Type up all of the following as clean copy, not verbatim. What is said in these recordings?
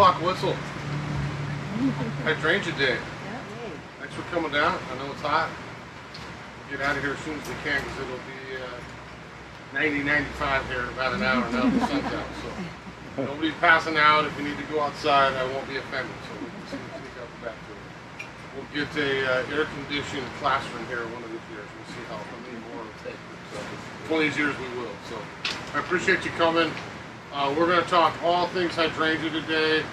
o'clock whistle. Hydrangea Day. Thanks for coming down. I know it's hot. We'll get out of here as soon as we can because it'll be 90, 95 here in about an hour now the sun's out. So nobody's passing out. If you need to go outside, I won't be offended. So we can sneak out the back door. We'll get a air-conditioned classroom here one of these years. We'll see how many more it'll take. So one of these years we will. So I appreciate you coming. We're going to talk all things hydrangea today.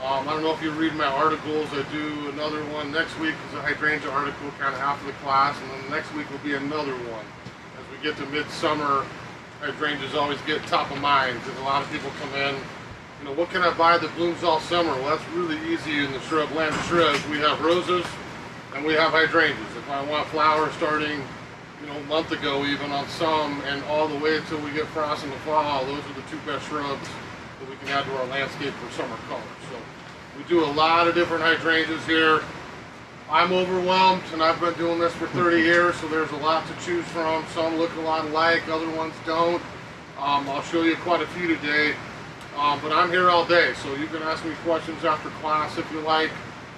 I don't know if you read my articles. I do another one next week is a hydrangea article kind of after the class, and then next week will be another one. As we get to midsummer, hydrangeas always get top of mind because a lot of people come in, you know, what can I buy that blooms all summer? Well, that's really easy in the shrub land of shrubs. We have roses and we have hydrangeas. If I want flowers starting, you know, a month ago even on some and all the way until we get frost in the fall, those are the two best shrubs that we can add to our landscape for summer color. So we do a lot of different hydrangeas here. I'm overwhelmed, and I've been doing this for 30 years, so there's a lot to choose from. Some look a lot alike, other ones don't. I'll show you quite a few today, but I'm here all day, so you can ask me questions after class if you like.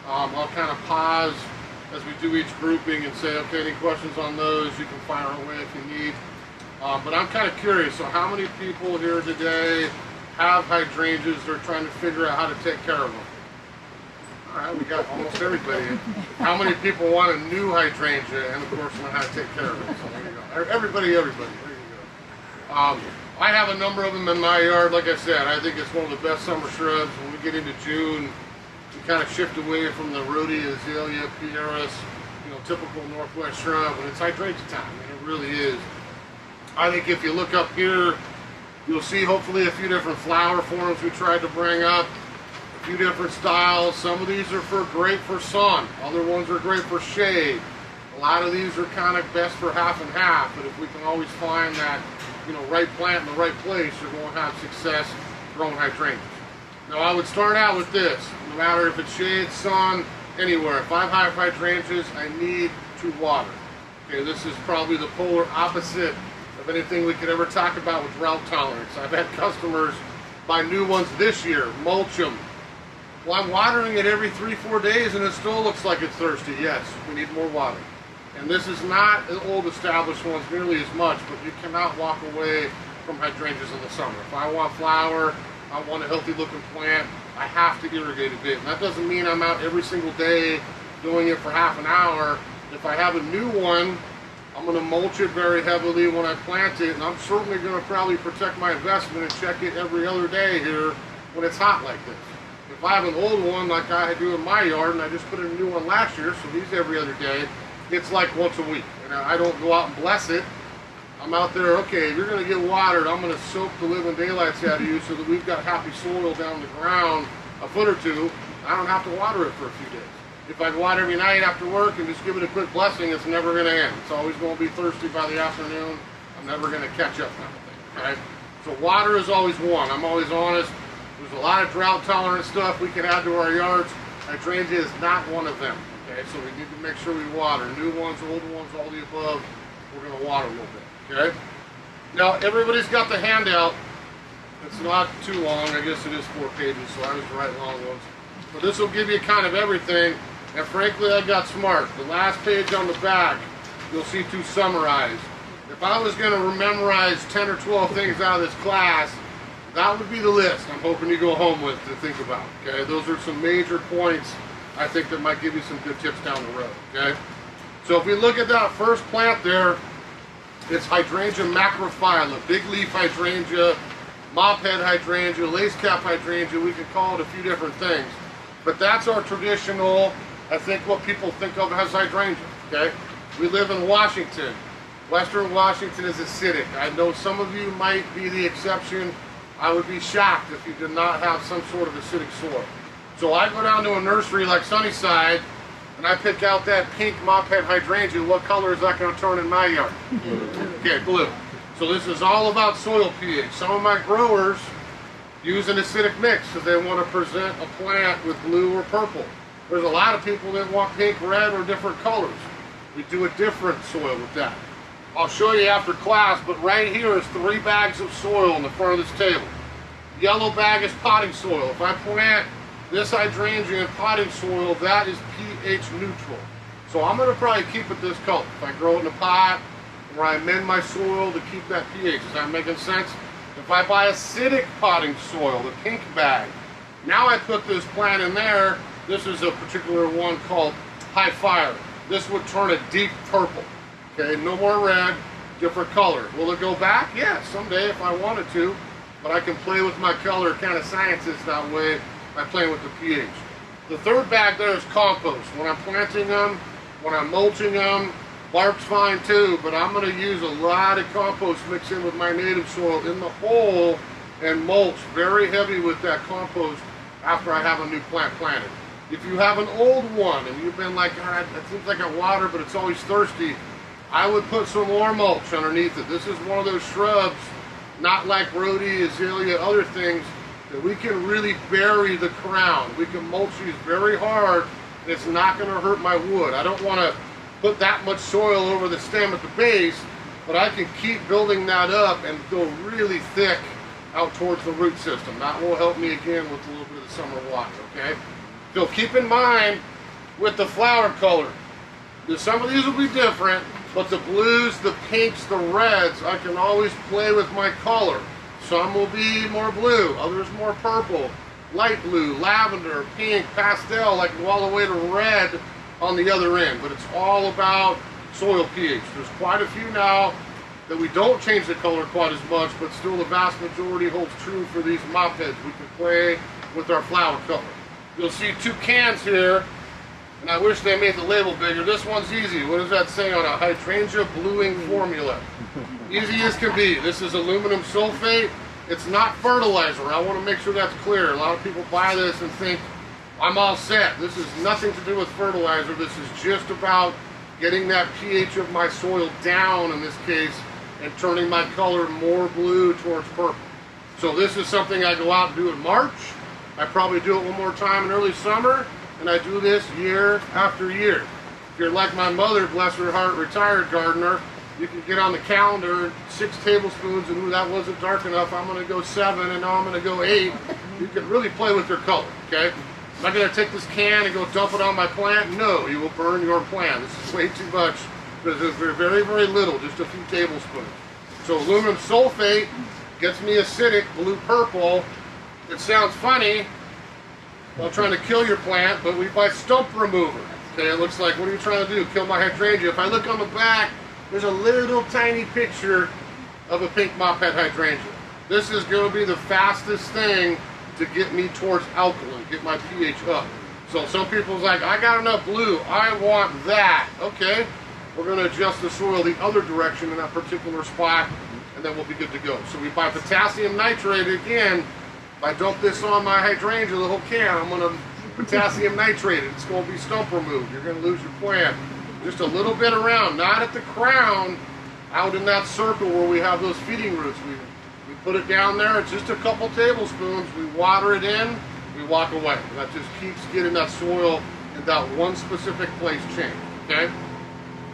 I'll kind of pause as we do each grouping and say, okay, any questions on those, you can fire away if you need. But I'm kind of curious, so how many people here today have hydrangeas they're trying to figure out how to take care of them? All right, we got almost everybody. How many people want a new hydrangea and of course learn how to take care of it? So there you go. Everybody, there you go. I have a number of them in my yard. Like I said, I think it's one of the best summer shrubs. When we get into June, we kind of shift away from the rhodea, azalea, pieris, you know, typical northwest shrub, and it's hydrangea time. I mean, it really is. I think if you look up here, you'll see hopefully a few different flower forms we tried to bring up. A few different styles. Some of these are great for sun. Other ones are great for shade. A lot of these are kind of best for half and half, but if we can always find that, you know, right plant in the right place, you're going to have success growing hydrangeas. Now I would start out with this. No matter if it's shade, sun, anywhere. If I have hydrangeas, I need to water. Okay, this is probably the polar opposite of anything we could ever talk about with drought tolerance. I've had customers buy new ones this year, mulch them. Well, I'm watering it every 3-4 days and it still looks like it's thirsty. Yes, we need more water. And this is not the old established ones nearly as much, but you cannot walk away from hydrangeas in the summer. If I want flower, I want a healthy looking plant, I have to irrigate a bit. And that doesn't mean I'm out every single day doing it for half an hour. If I have a new one, I'm going to mulch it very heavily when I plant it, and I'm certainly going to probably protect my investment and check it every other day here when it's hot like this. If I have an old one like I do in my yard, and I just put in a new one last year, so these every other day, it's like once a week. And I don't go out and bless it. I'm out there, okay, if you're going to get watered, I'm going to soak the living daylights out of you so that we've got happy soil down the ground a foot or two. I don't have to water it for a few days. If I go out every night after work and just give it a quick blessing, it's never going to end. It's always going to be thirsty by the afternoon. I'm never going to catch up kind of thing, okay? So water is always one. I'm always honest. There's a lot of drought tolerant stuff we can add to our yards. Hydrangea is not one of them, okay? So we need to make sure we water. New ones, old ones, all the above, we're going to water a little bit, okay? Now, everybody's got the handout. It's not too long. I guess it is 4 pages, so I was writing long ones. But this will give you kind of everything. And frankly, I got smart. The last page on the back, you'll see to summarize. If I was going to memorize 10 or 12 things out of this class, that would be the list I'm hoping you go home with to think about. Okay, those are some major points I think that might give you some good tips down the road. Okay, so if we look at that first plant there, it's Hydrangea macrophylla, big leaf hydrangea, Mophead hydrangea, lace cap hydrangea. We can call it a few different things, but that's our traditional, I think, what people think of as hydrangea. Okay, we live in Washington. Western Washington is acidic. I know some of you might be the exception. I would be shocked if you did not have some sort of acidic soil. So I go down to a nursery like Sunnyside and I pick out that pink Mophead hydrangea. What color is that going to turn in my yard? Okay, blue. So this is all about soil pH. Some of my growers use an acidic mix because they want to present a plant with blue or purple. There's a lot of people that want pink, red, or different colors. We do a different soil with that. I'll show you after class, but right here is 3 bags of soil in the front of this table. Yellow bag is potting soil. If I plant this hydrangea in potting soil, that is pH neutral. So I'm going to probably keep it this color. If I grow it in a pot, where I amend my soil to keep that pH. Is that making sense? If I buy acidic potting soil, the pink bag, now I put this plant in there. This is a particular one called Quickfire. This would turn a deep purple. Okay, no more red, different color. Will it go back? Yeah, someday if I wanted to, but I can play with my color kind of sciences that way by playing with the pH. The third bag there is compost. When I'm planting them, when I'm mulching them, bark's fine too, but I'm going to use a lot of compost mixed in with my native soil in the hole and mulch very heavy with that compost after I have a new plant planted. If you have an old one and you've been like, God, it seems like I water, but it's always thirsty, I would put some more mulch underneath it. This is one of those shrubs, not like rhodie, azalea, other things, that we can really bury the crown. We can mulch these very hard, and it's not going to hurt my wood. I don't want to put that much soil over the stem at the base, but I can keep building that up and go really thick out towards the root system. That will help me again with a little bit of summer water, okay? So keep in mind with the flower color, some of these will be different, but the blues, the pinks, the reds, I can always play with my color. Some will be more blue, others more purple, light blue, lavender, pink, pastel, I can go all the way to red on the other end, but it's all about soil pH. There's quite a few now that we don't change the color quite as much, but still the vast majority holds true for these Mopheads. We can play with our flower color. You'll see two cans here, and I wish they made the label bigger. This one's easy. What does that say on a hydrangea bluing formula? Easy as can be. This is aluminum sulfate. It's not fertilizer. I want to make sure that's clear. A lot of people buy this and think, I'm all set. This is nothing to do with fertilizer. This is just about getting that pH of my soil down in this case and turning my color more blue towards purple. So this is something I go out and do in March. I probably do it one more time in early summer, and I do this year after year. If you're like my mother, bless her heart, retired gardener, you can get on the calendar 6 tablespoons and ooh, that wasn't dark enough, I'm going to go 7 and now I'm going to go 8. You can really play with your color, okay? Am I going to take this can and go dump it on my plant? No, you will burn your plant. This is way too much. There's very, very little, just a few tablespoons. So aluminum sulfate gets me acidic, blue-purple. It sounds funny while trying to kill your plant, but we buy stump remover. Okay, it looks like, what are you trying to do? Kill my hydrangea. If I look on the back, there's a little tiny picture of a pink Mophead hydrangea. This is going to be the fastest thing to get me towards alkaline, get my pH up. So some people's like, I got enough blue, I want that. Okay, we're going to adjust the soil the other direction in that particular spot, and then we'll be good to go. So we buy potassium nitrate again. If I dump this on my hydrangea, the whole can, I'm going to potassium nitrate it. It's going to be stump removed. You're going to lose your plant. Just a little bit around, not at the crown, out in that circle where we have those feeding roots. We put it down there, it's just a couple tablespoons, we water it in, we walk away. And that just keeps getting that soil in that one specific place changed, okay?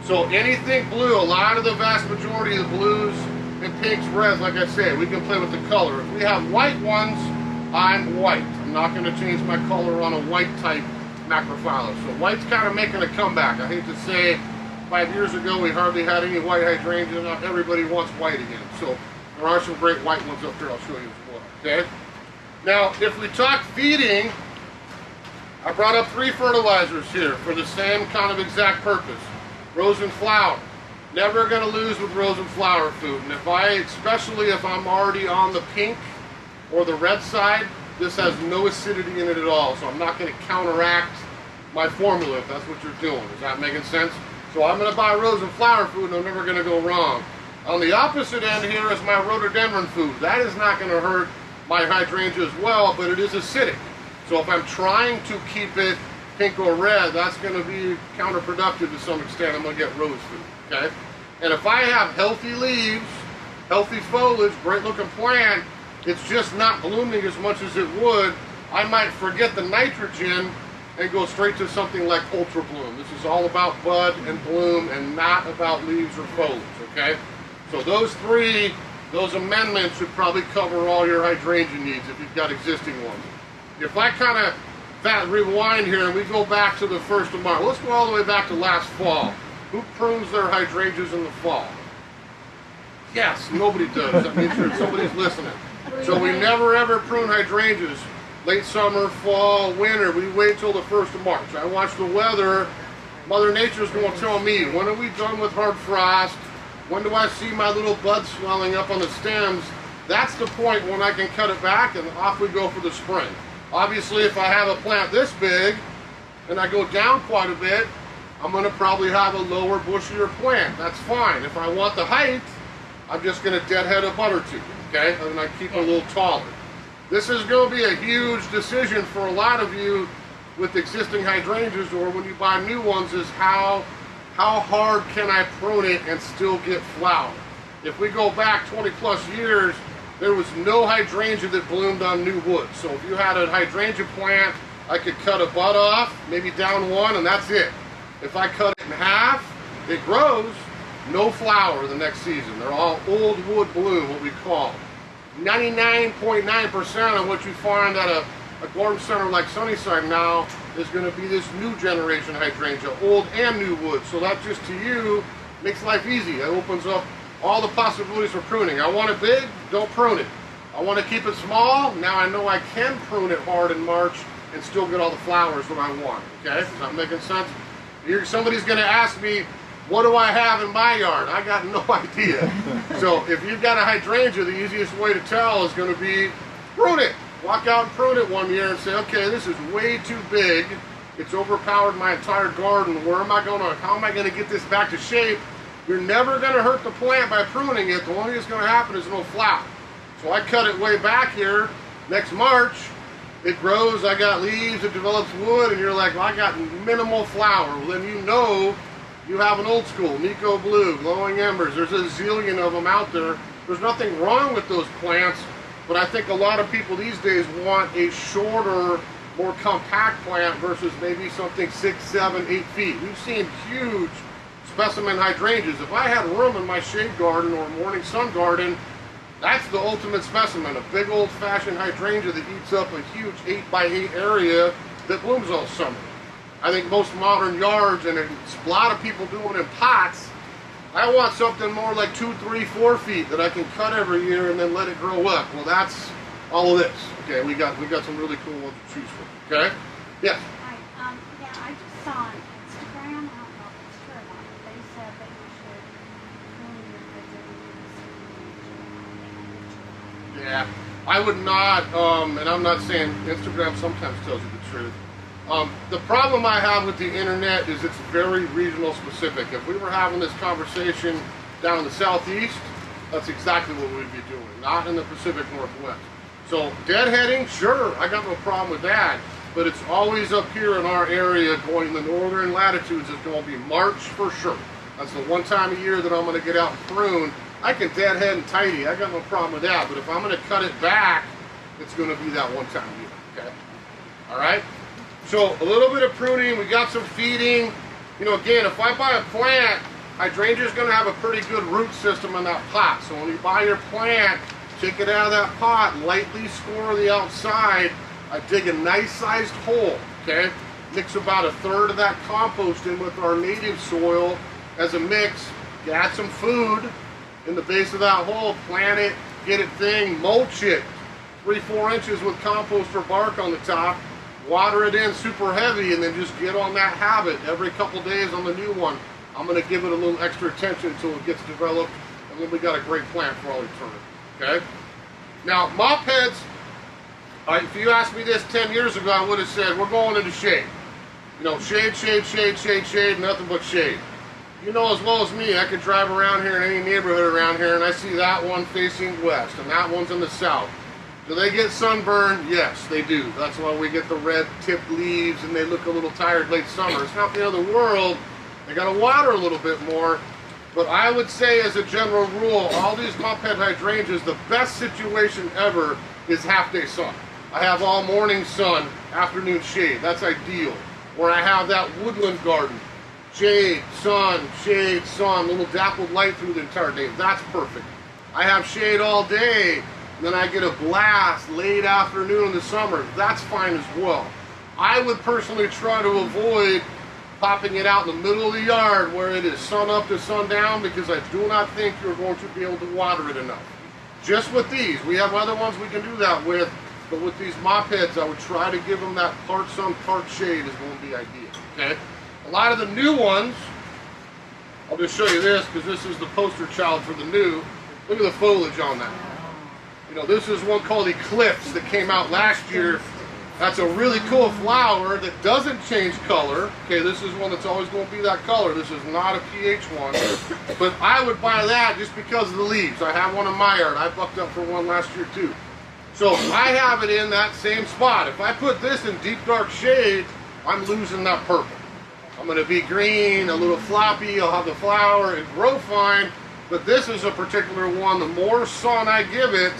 So anything blue, a lot of the vast majority of the blues and pinks, reds, like I said, we can play with the color. If we have white ones, I'm white. I'm not going to change my color on a white type macrophylla. So white's kind of making a comeback. I hate to say, 5 years ago we hardly had any white hydrangea. Now everybody wants white again. So there are some great white ones up here I'll show you as well, okay? Now, if we talk feeding, I brought up 3 fertilizers here for the same kind of exact purpose. Rose and flower. Never going to lose with rose and flower food. And especially if I'm already on the pink or the red side, this has no acidity in it at all. So I'm not going to counteract my formula if that's what you're doing. Is that making sense? So I'm going to buy rose and flower food and I'm never going to go wrong. On the opposite end here is my rhododendron food. That is not going to hurt my hydrangea as well, but it is acidic. So if I'm trying to keep it pink or red, that's going to be counterproductive to some extent. I'm going to get rose food, okay? And if I have healthy leaves, healthy foliage, great looking plant, it's just not blooming as much as it would, I might forget the nitrogen and go straight to something like Ultra Bloom. This is all about bud and bloom and not about leaves or foliage, okay? So those 3, those amendments should probably cover all your hydrangea needs if you've got existing ones. If I kind of rewind here and we go back to the 1st of March. Let's go all the way back to last fall. Who prunes their hydrangeas in the fall? Yes, nobody does. That means somebody's listening. So we never ever prune hydrangeas. Late summer, fall, winter, we wait till the 1st of March. I watch the weather. Mother Nature's going to tell me, when are we done with hard frost? When do I see my little buds swelling up on the stems? That's the point when I can cut it back and off we go for the spring. Obviously, if I have a plant this big and I go down quite a bit, I'm going to probably have a lower, bushier plant. That's fine. If I want the height, I'm just going to deadhead a bud or two, okay? And I keep it a little taller. This is going to be a huge decision for a lot of you with existing hydrangeas, or when you buy new ones, is how hard can I prune it and still get flower? If we go back 20 plus years, there was no hydrangea that bloomed on new wood. So if you had a hydrangea plant, I could cut a bud off, maybe down one, and that's it. If I cut it in half, it grows, no flower the next season. They're all old wood bloom, what we call. 99.9% of what you find at a garden center like Sunnyside now is going to be this new generation hydrangea, old and new wood. So that just to you makes life easy. It opens up all the possibilities for pruning. I want it big, don't prune it. I want to keep it small, now I know I can prune it hard in March and still get all the flowers that I want. Okay, is that making sense? Somebody's going to ask me, what do I have in my yard? I got no idea. So if you've got a hydrangea, the easiest way to tell is going to be prune it. Walk out and prune it one year and say, okay, this is way too big. It's overpowered my entire garden. How am I going to get this back to shape? You're never going to hurt the plant by pruning it. The only thing that's going to happen is no flower. So I cut it way back here. Next March, it grows, I got leaves, it develops wood, and you're like, well, I got minimal flower. Well, then you know you have an old school, Nico Blue, Glowing Embers. There's a zillion of them out there. There's nothing wrong with those plants, but I think a lot of people these days want a shorter, more compact plant versus maybe something 6, 7, 8 feet. We've seen huge specimen hydrangeas. If I had room in my shade garden or morning sun garden, that's the ultimate specimen, a big old-fashioned hydrangea that eats up a huge 8x8 area that blooms all summer. I think most modern yards, and a lot of people do it in pots, I want something more like 2, 3, 4 feet that I can cut every year and then let it grow up. Well, that's all of this. Okay, we got some really cool ones to choose from. Okay? Yes? Hi, yeah, I just saw on Instagram, I don't know if it's true or not, but they said that you should prune your hydrangeas. Yeah, I would not, and I'm not saying Instagram sometimes tells you the truth. The problem I have with the internet is it's very regional specific. If we were having this conversation down in the southeast, that's exactly what we'd be doing, not in the Pacific Northwest. So deadheading, sure, I got no problem with that, but it's always up here in our area going in the northern latitudes. It's going to be March for sure. That's the one time of year that I'm going to get out and prune. I can deadhead and tidy, I got no problem with that, but if I'm going to cut it back, it's going to be that one time of year, okay? All right? So a little bit of pruning, we got some feeding. You know, again, if I buy a plant, hydrangea is going to have a pretty good root system in that pot. So when you buy your plant, take it out of that pot, lightly score the outside. I dig a nice sized hole, okay? Mix about 1/3 of that compost in with our native soil as a mix. You add some food in the base of that hole, plant it, get it thing, mulch it 3-4 inches with compost or bark on the top. Water it in super heavy and then just get on that habit every couple days on the new one. I'm going to give it a little extra attention until it gets developed, and then we got a great plant for all eternity. Okay? Now, Mopheads, if you asked me this 10 years ago, I would have said, we're going into shade. You know, shade, shade, shade, shade, shade, nothing but shade. You know as well as me, I could drive around here in any neighborhood around here and I see that one facing west and that one's in the south. Do they get sunburned? Yes, they do. That's why we get the red tipped leaves and they look a little tired late summer. It's not the end of the world. They got to water a little bit more. But I would say as a general rule, all these Mophead hydrangeas, the best situation ever is half-day sun. I have all morning sun, afternoon shade. That's ideal. Where I have that woodland garden. Shade, sun, little dappled light through the entire day. That's perfect. I have shade all day. Then I get a blast late afternoon in the summer. That's fine as well. I would personally try to avoid popping it out in the middle of the yard where it is sun up to sundown, because I do not think you're going to be able to water it enough. Just with these, we have other ones we can do that with, but with these Mopheads, I would try to give them that part sun, part shade is going to be ideal, okay? A lot of the new ones, I'll just show you this because this is the poster child for the new. Look at the foliage on that. You know, this is one called Eclipse that came out last year. That's a really cool flower that doesn't change color. Okay, this is one that's always going to be that color. This is not a pH one. But I would buy that just because of the leaves. I have one in my yard. I bucked up for one last year too. So I have it in that same spot. If I put this in deep dark shade, I'm losing that purple. I'm going to be green, a little floppy. I'll have the flower and grow fine. But this is a particular one. The more sun I give it,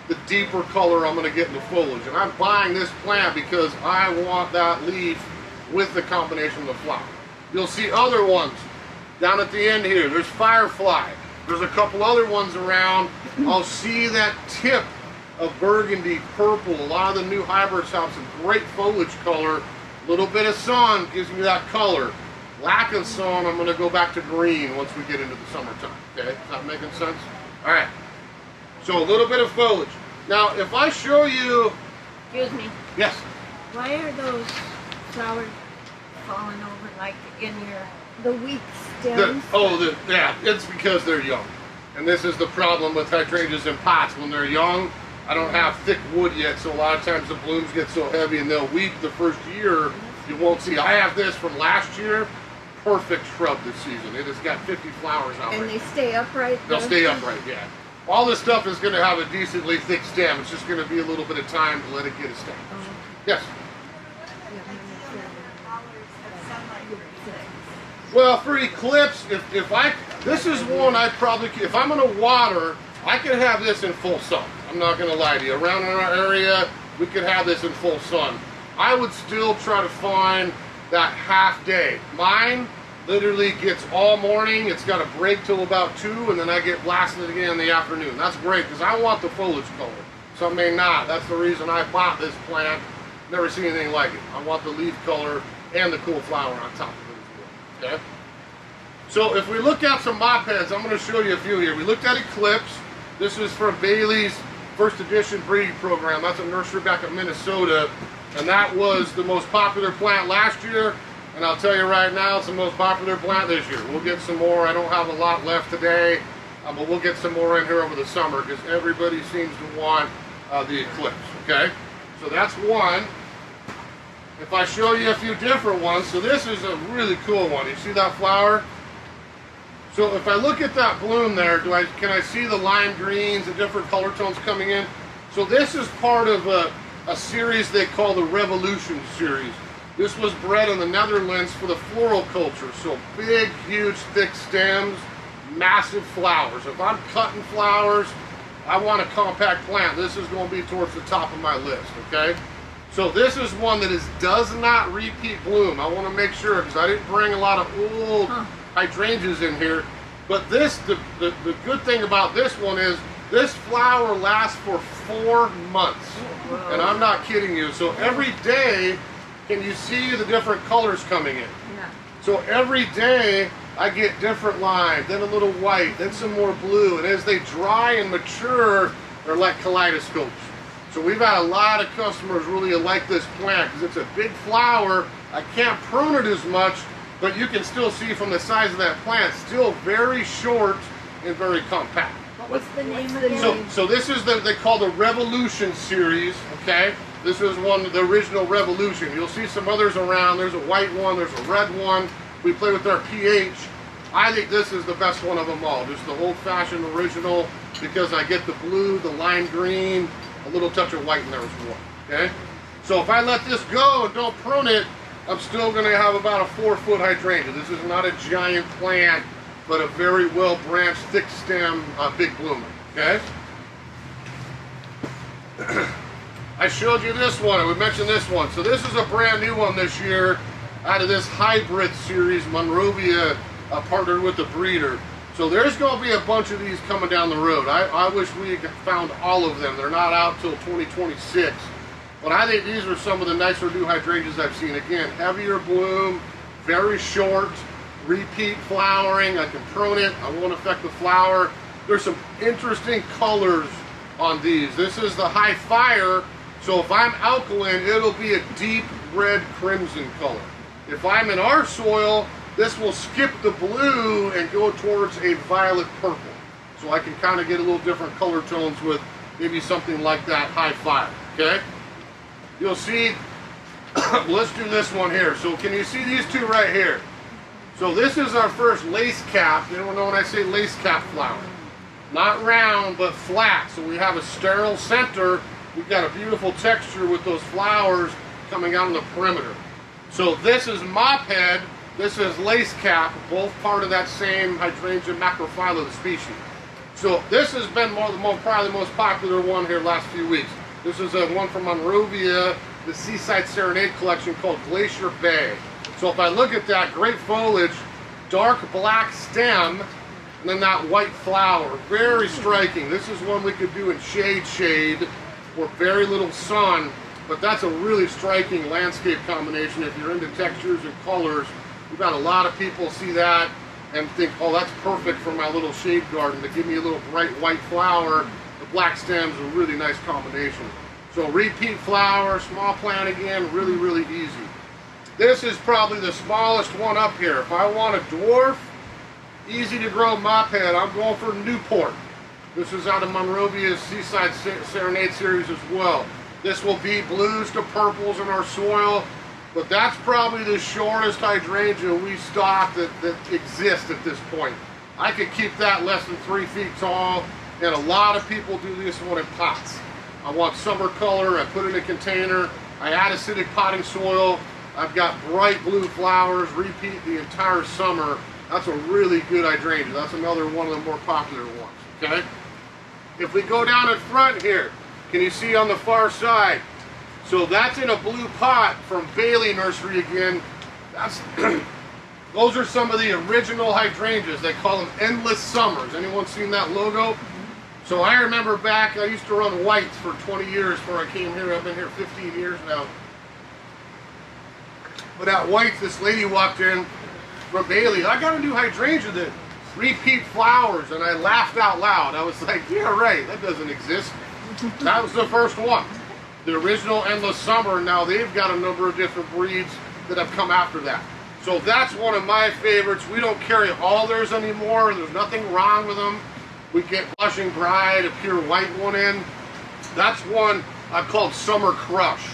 the deeper color I'm going to get in the foliage. And I'm buying this plant because I want that leaf with the combination of the flower. You'll see other ones down at the end here. There's Firefly. There's a couple other ones around. I'll see that tip of burgundy, purple. A lot of the new hybrids have some great foliage color. A little bit of sun gives me that color. Lack of sun, I'm going to go back to green once we get into the summertime. Okay, is that making sense? All right. So a little bit of foliage. Now, if I show you... Excuse me. Yes? Why are those flowers falling over like in the weak stems? Yeah, it's because they're young. And this is the problem with hydrangeas in pots. When they're young, I don't have thick wood yet, so a lot of times the blooms get so heavy and they'll weep the first year. You won't see. I have this from last year. Perfect shrub this season. It has got 50 flowers out. And they stay upright? They'll stay upright, yeah. All this stuff is going to have a decently thick stem. It's just going to be a little bit of time to let it get established. Yes? Well, for Eclipse, this is one I probably, if I'm going to water, I can have this in full sun. I'm not going to lie to you. Around in our area, we could have this in full sun. I would still try to find that half day. Mine literally gets all morning. It's got a break till about 2, and then I get blasted again in the afternoon. That's great because I want the foliage color. Some may not. That's the reason I bought this plant. Never seen anything like it. I want the leaf color and the cool flower on top of it as well. Okay? So if we look at some Mopheads, I'm going to show you a few here. We looked at Eclipse. This is from Bailey's first edition breeding program. That's a nursery back in Minnesota. And that was the most popular plant last year. And I'll tell you right now, it's the most popular plant this year. We'll get some more. I don't have a lot left today, but we'll get some more in here over the summer because everybody seems to want the Eclipse, okay? So that's one. If I show you a few different ones, so this is a really cool one. You see that flower? So if I look at that bloom there, can I see the lime greens, the different color tones coming in? So this is part of a series they call the Revolution series. This was bred in the Netherlands for the floral culture. So big, huge, thick stems, massive flowers. If I'm cutting flowers, I want a compact plant. This is going to be towards the top of my list, okay? So this is one that does not repeat bloom. I want to make sure, because I didn't bring a lot of old hydrangeas in here. But this, the good thing about this one is this flower lasts for 4 months. Whoa. And I'm not kidding you. So every day, can you see the different colors coming in? Yeah. So every day I get different lime, then a little white, then some more blue. And as they dry and mature, they're like kaleidoscopes. So we've had a lot of customers really like this plant because it's a big flower. I can't prune it as much, but you can still see from the size of that plant, still very short and very compact. What's the name again? So this is they call the Revolution series, okay? This is one, the original Revolution. You'll see some others around. There's a white one, there's a red one. We play with our pH. I think this is the best one of them all. Just the old-fashioned original because I get the blue, the lime green, a little touch of white in there as well, okay? So if I let this go and don't prune it, I'm still going to have about a 4-foot hydrangea. This is not a giant plant, but a very well-branched, thick stem, big bloomer, okay? I showed you this one, and we mentioned this one. So this is a brand new one this year out of this hybrid series. Monrovia partnered with the breeder. So there's going to be a bunch of these coming down the road. I wish we had found all of them. They're not out till 2026. But I think these are some of the nicer new hydrangeas I've seen. Again, heavier bloom, very short, repeat flowering. I can prune it, I won't affect the flower. There's some interesting colors on these. This is the high fire, so if I'm alkaline, it'll be a deep red crimson color. If I'm in our soil, this will skip the blue and go towards a violet purple. So I can kind of get a little different color tones with maybe something like that high fire, okay? You'll see, let's do this one here. So can you see these two right here? So this is our first lace cap. Anyone know when I say lace cap flower? Not round, but flat. So we have a sterile center. We've got a beautiful texture with those flowers coming out on the perimeter. So this is Mophead, this is lace cap, both part of that same Hydrangea macrophylla, the species. So this has been probably the most popular one here last few weeks. This is a one from Monrovia, the Seaside Serenade collection called Glacier Bay. So if I look at that, great foliage, dark black stem, and then that white flower, very striking. This is one we could do in shade or very little sun, but that's a really striking landscape combination. If you're into textures and colors, we've had a lot of people see that and think, oh, that's perfect for my little shade garden to give me a little bright white flower. The black stem's a really nice combination. So repeat flower, small plant again, really, really easy. This is probably the smallest one up here. If I want a dwarf, easy to grow Mophead, I'm going for Newport. This is out of Monrovia's Seaside Serenade series as well. This will be blues to purples in our soil, but that's probably the shortest hydrangea we stock that exists at this point. I could keep that less than 3 feet tall, and a lot of people do this one in pots. I want summer color, I put it in a container, I add acidic potting soil, I've got bright blue flowers, repeat the entire summer. That's a really good hydrangea. That's another one of the more popular ones, okay? If we go down in front here, can you see on the far side? So that's in a blue pot from Bailey Nursery again. That's those are some of the original hydrangeas. They call them Endless Summers. Anyone seen that logo? So I remember back, I used to run whites for 20 years before I came here. I've been here 15 years now. But at whites, this lady walked in from Bailey. I got a new hydrangea that repeat flowers, and I laughed out loud. I was like, yeah, right, that doesn't exist. That was the first one. The original Endless Summer, now they've got a number of different breeds that have come after that. So that's one of my favorites. We don't carry all theirs anymore. There's nothing wrong with them. We get Blushing Bride, a pure white one in. That's one I've called Summer Crush.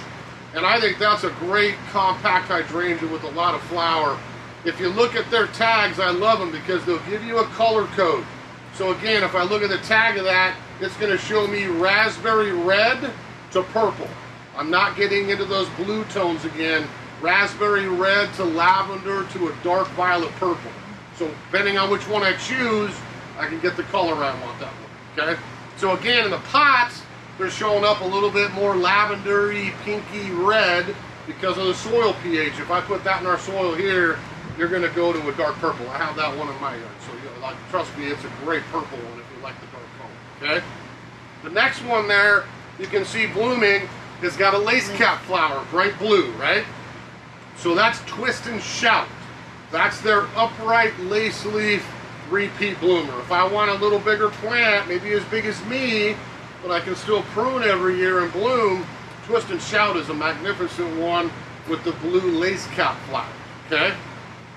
And I think that's a great compact hydrangea with a lot of flower. If you look at their tags, I love them because they'll give you a color code. So again, if I look at the tag of that, it's going to show me raspberry red to purple. I'm not getting into those blue tones again. Raspberry red to lavender to a dark violet purple. So depending on which one I choose, I can get the color I want that one, okay? So again, in the pots, they're showing up a little bit more lavendery, pinky red because of the soil pH. If I put that in our soil here, you're gonna go to a dark purple. I have that one in my yard, so trust me, it's a great purple one if you like the dark color, okay? The next one there, you can see blooming, has got a lace cap flower, bright blue, right? So that's Twist and Shout. That's their upright lace leaf repeat bloomer. If I want a little bigger plant, maybe as big as me, but I can still prune every year and bloom, Twist and Shout is a magnificent one with the blue lace cap flower, okay?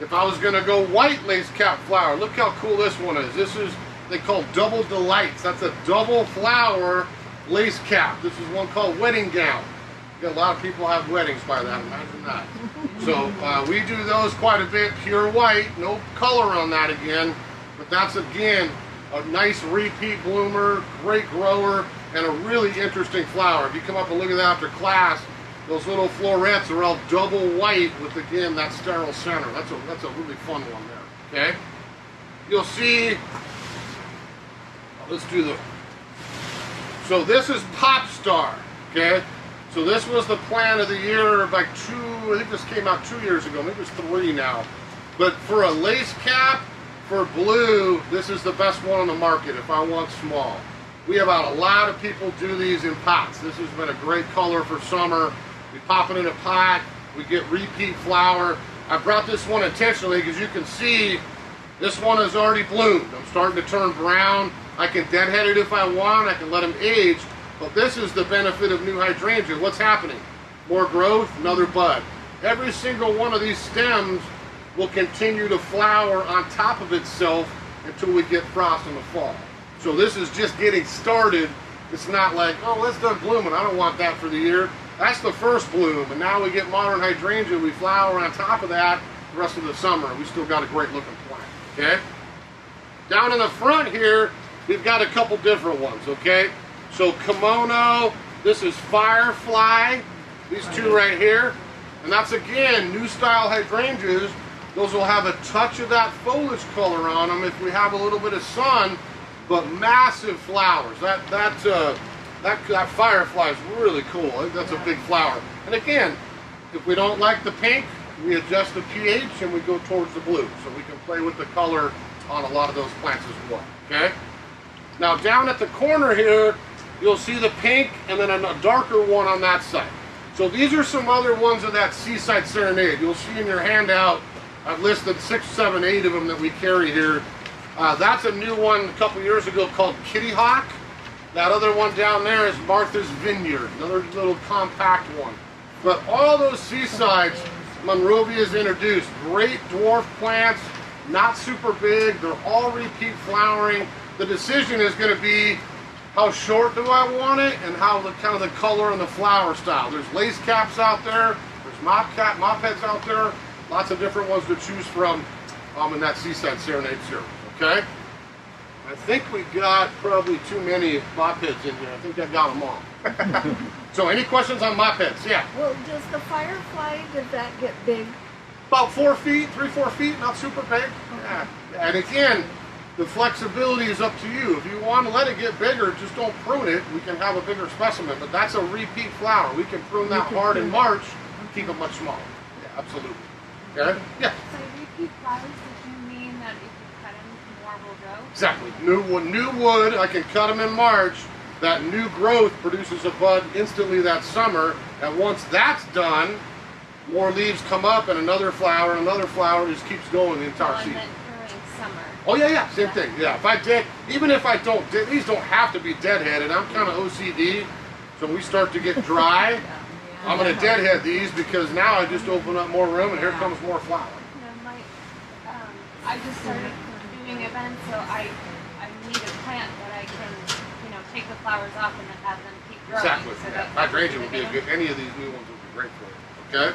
If I was gonna go white lace cap flower, look how cool this one is. This is, they call Double Delights. That's a double flower lace cap. This is one called Wedding Gown. A lot of people have weddings by that, imagine that. So we do those quite a bit, pure white, no color on that again, but that's again a nice repeat bloomer, great grower, and a really interesting flower. If you come up and look at that after class, those little florets are all double white with again that sterile center. That's a really fun one there, okay? You'll see, let's do the, so this is Pop Star, okay? So this was the plant of the year, like I think this came out 2 years ago, maybe it's 3 now. But for a lace cap, for blue, this is the best one on the market if I want small. We have had a lot of people do these in pots. This has been a great color for summer. We pop it in a pot, we get repeat flower. I brought this one intentionally because you can see this one has already bloomed. I'm starting to turn brown. I can deadhead it if I want, I can let them age, but this is the benefit of new hydrangea. What's happening? More growth, another bud. Every single one of these stems will continue to flower on top of itself until we get frost in the fall. So this is just getting started. It's not like, oh, it's done blooming, I don't want that for the year. That's the first bloom, and now we get modern hydrangea, we flower on top of that the rest of the summer. We still got a great looking plant, okay? Down in the front here, we've got a couple different ones, okay? So kimono, this is firefly, these two right here. And that's again, new style hydrangeas. Those will have a touch of that foliage color on them if we have a little bit of sun, but massive flowers. That firefly is really cool. I think that's a big flower. And again, if we don't like the pink, we adjust the pH and we go towards the blue. So we can play with the color on a lot of those plants as well, okay? Now down at the corner here, you'll see the pink and then a darker one on that side. So these are some other ones of that Seaside Serenade. You'll see in your handout, I've listed 6, 7, 8 of them that we carry here. That's a new one a couple years ago called Kitty Hawk. That other one down there is Martha's Vineyard, another little compact one. But all those Seasides, Monrovia has introduced great dwarf plants, not super big, they're all repeat flowering. The decision is going to be how short do I want it and how the kind of the color and the flower style. There's lace caps out there, there's Mopheads out there, lots of different ones to choose from in that Seaside Serenade series, okay? I think we got probably too many Mopheads in here. I think I got them all. So any questions on Mopheads? Yeah. Well, does the firefly, does that get big? About 4 feet, 3-4 feet, not super big. Yeah. And again, the flexibility is up to you. If you want to let it get bigger, just don't prune it. We can have a bigger specimen, but that's a repeat flower. We can prune that hard in March, keep it much smaller. Yeah, absolutely. Okay? Yeah. So repeat flowers, did you mean that if you cut them, more will grow? Exactly. New wood, I can cut them in March. That new growth produces a bud instantly that summer, and once that's done, more leaves come up and another flower, just keeps going the entire season. And then during summer. Oh yeah, same thing. Yeah, even if I don't, these don't have to be deadheaded. I'm kind of OCD, so when we start to get dry, I'm going to deadhead these because now I just open up more room and here comes more flower. I just started doing events, so I need a plant that I can, take the flowers off and then have them keep growing. Exactly. So Yeah. Hydrangea would be a good. Any of these new ones would be great for you. Okay.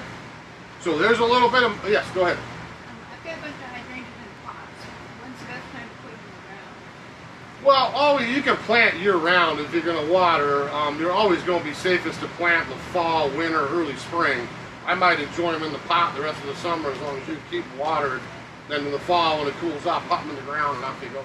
So there's a little bit of yes. Go ahead. I've got a bunch of hydrangeas in pots. When's the best time to put them in the ground? Well, you can plant year round if you're going to water. You're always going to be safest to plant in the fall, winter, early spring. I might enjoy them in the pot the rest of the summer as long as you keep them watered. Then in the fall, when it cools off, pop them in the ground and off they go.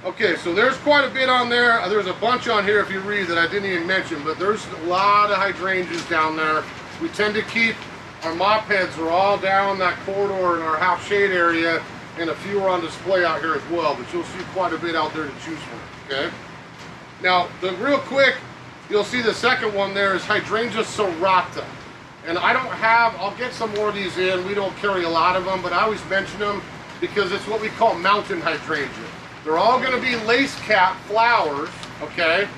Okay, so there's quite a bit on there. There's a bunch on here if you read that I didn't even mention, but there's a lot of hydrangeas down there. We tend to keep our Mopheads are all down that corridor in our half shade area, and a few are on display out here as well, but you'll see quite a bit out there to choose from, okay? Now, real quick, you'll see the second one there is Hydrangea serata. And I'll get some more of these in. We don't carry a lot of them, but I always mention them because it's what we call mountain hydrangea. They're all going to be lace cap flowers, okay?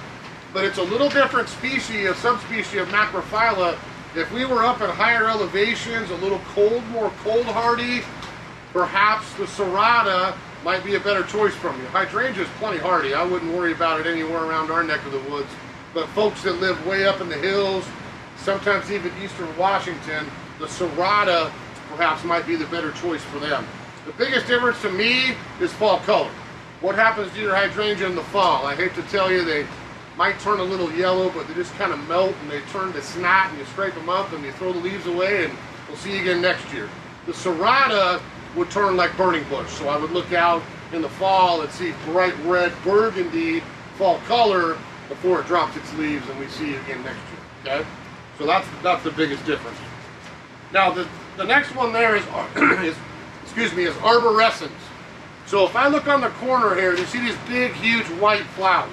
But it's a little different species, a subspecies of Macrophylla. If we were up at higher elevations, a little cold, more cold hardy, perhaps the serata might be a better choice from you. Hydrangea is plenty hardy. I wouldn't worry about it anywhere around our neck of the woods. But folks that live way up in the hills, sometimes even eastern Washington, the serata perhaps might be the better choice for them. The biggest difference to me is fall color. What happens to your hydrangea in the fall? I hate to tell you, they might turn a little yellow, but they just kind of melt and they turn to snot, and you scrape them up and you throw the leaves away, and we'll see you again next year. The serata would turn like burning bush, so I would look out in the fall and see bright red burgundy fall color before it drops its leaves, and we see you again next year, okay? So that's the biggest difference. Now the next one there is arborescens. So if I look on the corner here, you see these big, huge white flowers.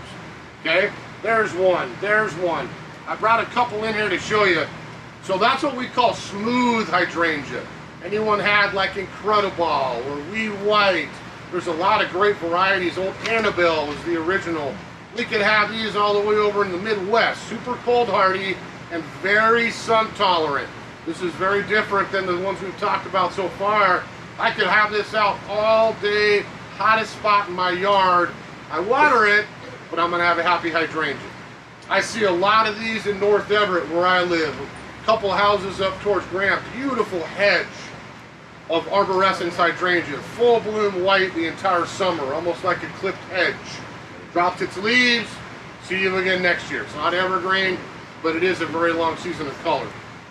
Okay, there's one, there's one. I brought a couple in here to show you. So that's what we call smooth hydrangea. Anyone had like Incredible or Wee White? There's a lot of great varieties. Old Annabelle was the original. We could have these all the way over in the Midwest. Super cold hardy and very sun tolerant. This is very different than the ones we've talked about so far. I could have this out all day, hottest spot in my yard. I water it, but I'm gonna have a happy hydrangea. I see a lot of these in North Everett where I live. A couple houses up towards Grant, beautiful hedge of arborescens hydrangea, full bloom white the entire summer, almost like a clipped hedge. Drops its leaves, see you again next year. It's not evergreen, but it is a very long season of color.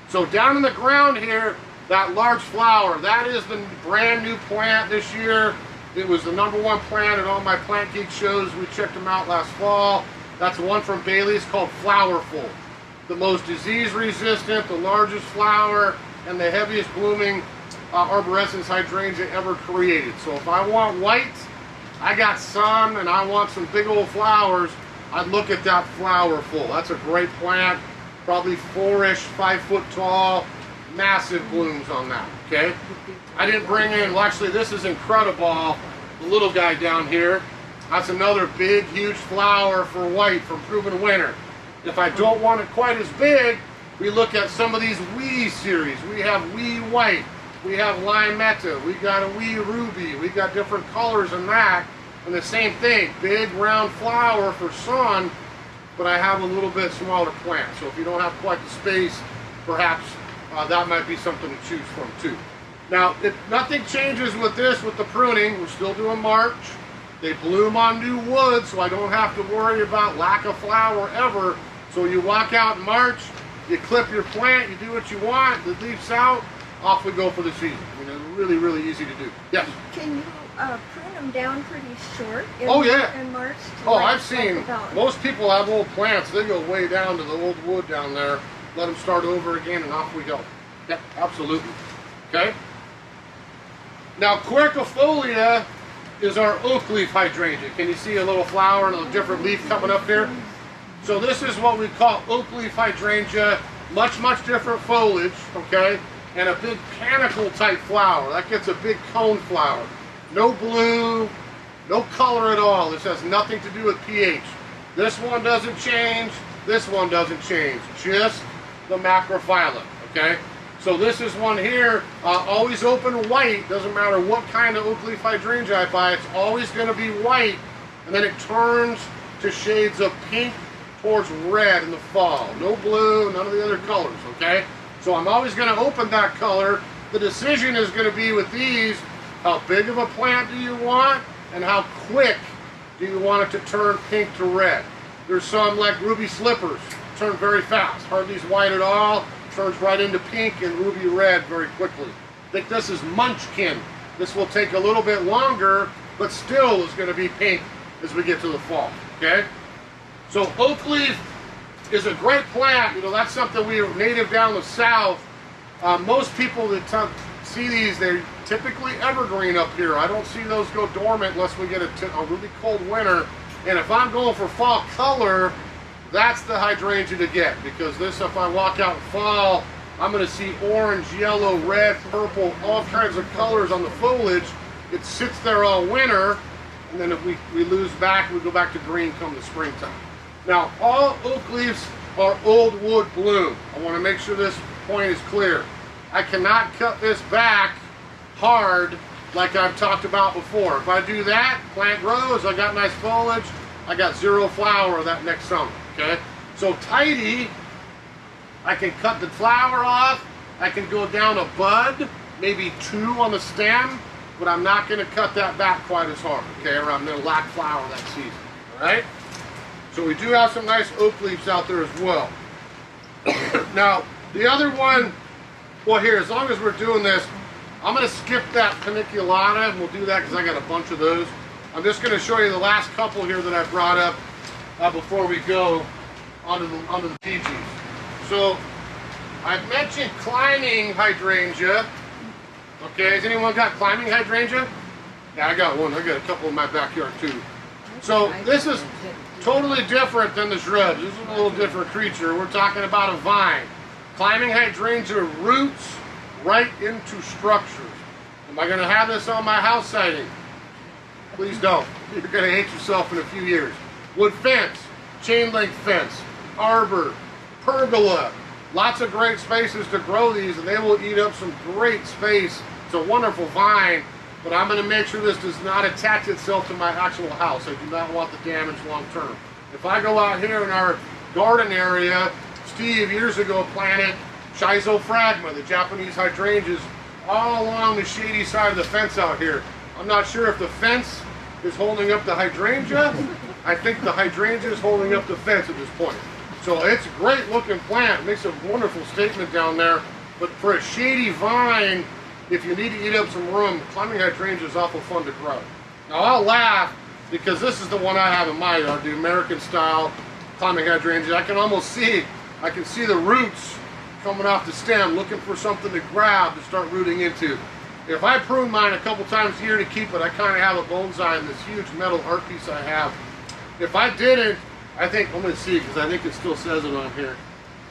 So down in the ground here, that large flower, that is the brand new plant this year. It was the #1 plant at all my Plant Geek shows. We checked them out last fall. That's one from Bailey's called Flowerful. The most disease resistant, the largest flower, and the heaviest blooming arborescens hydrangea ever created. So if I want white, I got sun, and I want some big old flowers, I'd look at that Flowerful. That's a great plant, probably 4-ish, 5 foot tall, massive blooms on that, okay? I didn't bring in, well actually this is Incredible, the little guy down here. That's another big, huge flower for white from Proven Winner. If I don't want it quite as big, we look at some of these Wee series. We have Wee White, we have Limetta, we got a Wee Ruby, we got different colors in that. And the same thing, big round flower for sun, but I have a little bit smaller plant. So if you don't have quite the space, perhaps that might be something to choose from too. Now, nothing changes with this, with the pruning. We're still doing March. They bloom on new wood, so I don't have to worry about lack of flower ever. So you walk out in March, you clip your plant, you do what you want, the leaves out, off we go for the season. You know, really, really easy to do. Yes? Can you prune them down pretty short in, Oh, yeah. in March? Oh, I've seen, most people have old plants, they go way down to the old wood down there, let them start over again, and off we go. Yep, absolutely. Okay? Now, Quercifolia is our Oakleaf Hydrangea. Can you see a little flower and a different leaf coming up here? So this is what we call Oakleaf Hydrangea, much, much different foliage, okay? And a big panicle type flower. That gets a big cone flower. No blue, no color at all. This has nothing to do with pH. This one doesn't change, this one doesn't change. Just the macrophylla, okay? So this is one here, always open white. Doesn't matter what kind of Oakleaf Hydrangea I buy, it's always going to be white, and then it turns to shades of pink towards red in the fall. No blue, none of the other colors, okay? So I'm always going to open that color. The decision is going to be with these, how big of a plant do you want, and how quick do you want it to turn pink to red. There's some like Ruby Slippers, turn very fast, hardly white at all. Turns right into pink and ruby red very quickly. I think this is Munchkin. This will take a little bit longer, but still is going to be pink as we get to the fall, okay? So Oakleaf is a great plant. You know, that's something we are native down the south. Most people that see these, they're typically evergreen up here. I don't see those go dormant unless we get a really cold winter. And if I'm going for fall color, that's the hydrangea to get, because this, if I walk out in fall, I'm going to see orange, yellow, red, purple, all kinds of colors on the foliage. It sits there all winter, and then if we lose back, we go back to green come the springtime. Now, all oak leaves are old wood bloom. I want to make sure this point is clear. I cannot cut this back hard like I've talked about before. If I do that, plant grows, I got nice foliage, I got zero flower that next summer. Okay, so tidy, I can cut the flower off, I can go down a bud, maybe 2 on the stem, but I'm not going to cut that back quite as hard, okay, or I'm going to lack flower that season, all right? So we do have some nice oak leaves out there as well. Now, the other one, well here, as long as we're doing this, I'm going to skip that Piculada, and we'll do that because I got a bunch of those. I'm just going to show you the last couple here that I brought up before we go onto the PGs. So I've mentioned climbing hydrangea. Okay, has anyone got climbing hydrangea? Yeah, I got one. I got a couple in my backyard too. So this is totally different than the shrubs. This is a little different creature. We're talking about a vine. Climbing hydrangea roots right into structures. Am I going to have this on my house siding? Please don't. You're going to hate yourself in a few years. Wood fence, chain link fence, arbor, pergola. Lots of great spaces to grow these, and they will eat up some great space. It's a wonderful vine, but I'm going to make sure this does not attach itself to my actual house. I do not want the damage long term. If I go out here in our garden area, Steve years ago planted schizophragma, the Japanese hydrangeas, all along the shady side of the fence out here. I'm not sure if the fence is holding up the hydrangea. I think the hydrangea is holding up the fence at this point. So it's a great looking plant. It makes a wonderful statement down there. But for a shady vine, if you need to eat up some room, climbing hydrangea is awful fun to grow. Now I'll laugh because this is the one I have in my yard, the American style climbing hydrangea. I can see the roots coming off the stem, looking for something to grab to start rooting into. If I prune mine a couple times a year to keep it, I kind of have a bonsai in this huge metal art piece I have. If I didn't, I think, I'm going to see because I think it still says it on here.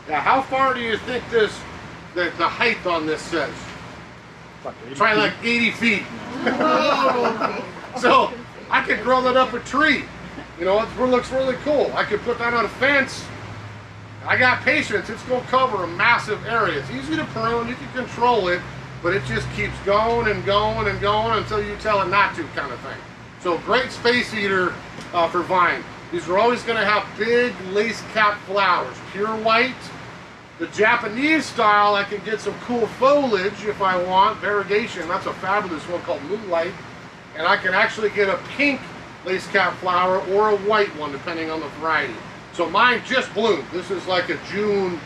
Now, how far do you think the height on this says? Try like 80 feet. So I could grow that up a tree. You know, it looks really cool. I could put that on a fence. I got patience. It's going to cover a massive area. It's easy to prune. You can control it, but it just keeps going and going and going until you tell it not to, kind of thing. So great space eater for vine. These are always going to have big lace cap flowers, pure white. The Japanese style, I can get some cool foliage if I want, variegation. That's a fabulous one called Moonlight. And I can actually get a pink lace cap flower or a white one, depending on the variety. So mine just bloomed. This is like a June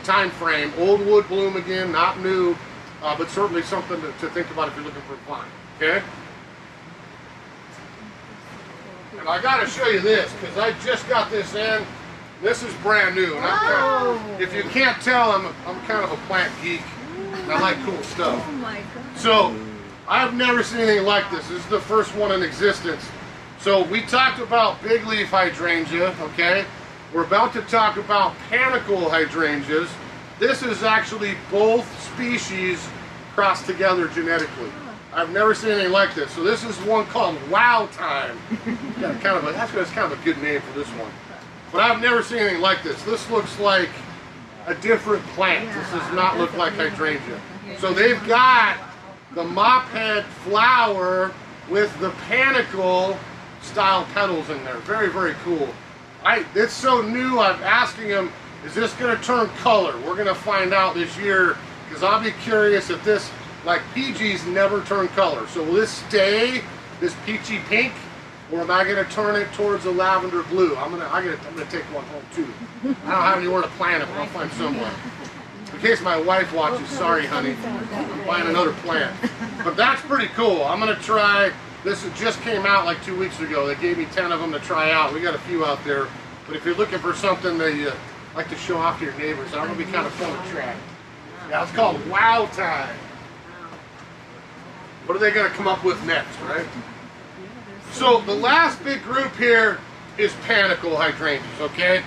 time frame. Old wood bloom again, not new, but certainly something to think about if you're looking for a vine. Okay? And I got to show you this because I just got this in. This is brand new. And if you can't tell, I'm kind of a plant geek. And I like cool stuff. Oh my God. So I've never seen anything like this. This is the first one in existence. So we talked about big leaf hydrangea, okay? We're about to talk about panicle hydrangeas. This is actually both species crossed together genetically. I've never seen anything like this. So this is one called Wow Time. That's kind of a good name for this one. But I've never seen anything like this. This looks like a different plant. This does not look like hydrangea. So they've got the mophead flower with the panicle style petals in there. Very, very cool. It's so new, I'm asking them, is this going to turn color? We're going to find out this year, because I'll be curious if this, like PGs never turn color. So will this stay this peachy pink, or am I going to turn it towards a lavender blue? I'm gonna take one home too. I don't have anywhere to plant it, but I'll find somewhere. In case my wife watches, sorry honey, I'm buying another plant. But that's pretty cool. I'm going to try. This just came out like 2 weeks ago. They gave me 10 of them to try out. We got a few out there. But if you're looking for something that you like to show off to your neighbors, I'm going to be kind of fun to try. Yeah, it's called Wow Time. What are they going to come up with next, right? So the last big group here is panicle hydrangeas, okay?